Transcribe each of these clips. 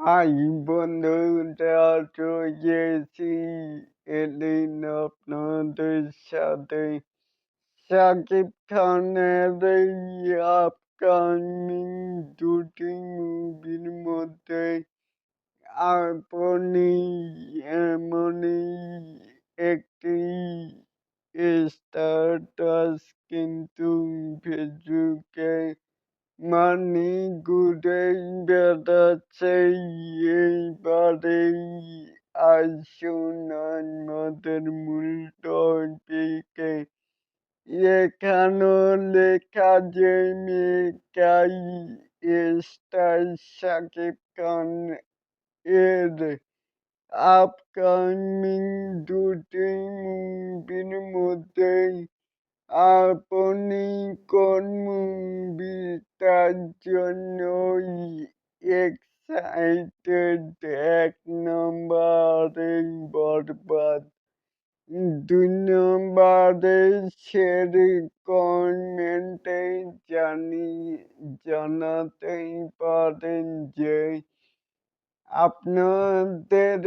High বন্ধুরা, রয়েছি এদিন আপনাদের সাথে শাকিব খানের এই আপকামিং দুটি মুভির মধ্যে আপনি এমনই একটি স্ট্যাটাস কিন্তু ফেসবুকে ঘুরে বেড়াচ্ছে। এইবারেই আসুন আমাদের মূল টপিকে। এখানেও লেখা যে মেকাই স্টার শাকিব খান এর আপকামিং দুটি মুভির মধ্যে আপনি কোন মুভিটার জন্যই এক্সাইটেড? ১ নম্বরে বরবাদ, ২ নম্বরে শের কমেন্টে জানাতেই পারেন যে আপনাদের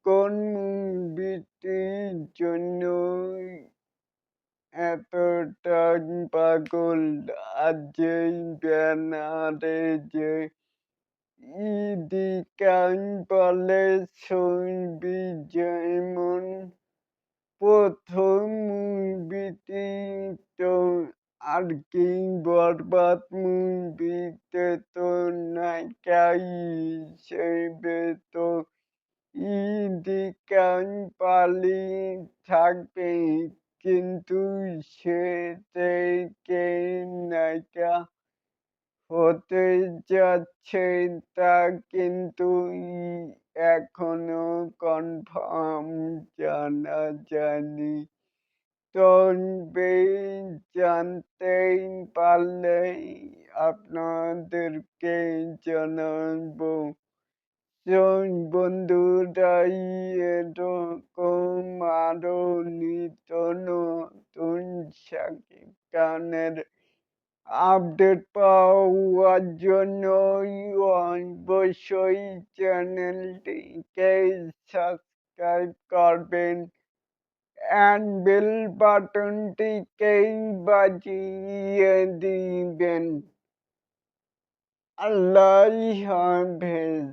কোন মুভিটির জন্য এতটা পাগল। আর যেই ব্যানারে যে ইদিকান বলে ছবি, যেমন প্রথম মুভিটি তো আর কি বরবাদ মুভিতে তো নায়িকা হিসেবে তো ইদিকান পালি থাকবে, কিন্তু সে কে নায়িকা হতে যাচ্ছে তা কিন্তু এখনো কনফার্ম জানা যায়নি। তবে জানতে পারলে আপনাদেরকে জানাবো। বন্ধুরা, এরকম আরো নিত্য নতুন শাকিব খানের আপডেট পাওয়ার জন্য অবশ্যই চ্যানেলটিকে সাবস্ক্রাইব করবেন and বেল বাটনটিকে বাজিয়ে দিবেন। আল্লাহ হাফেজ।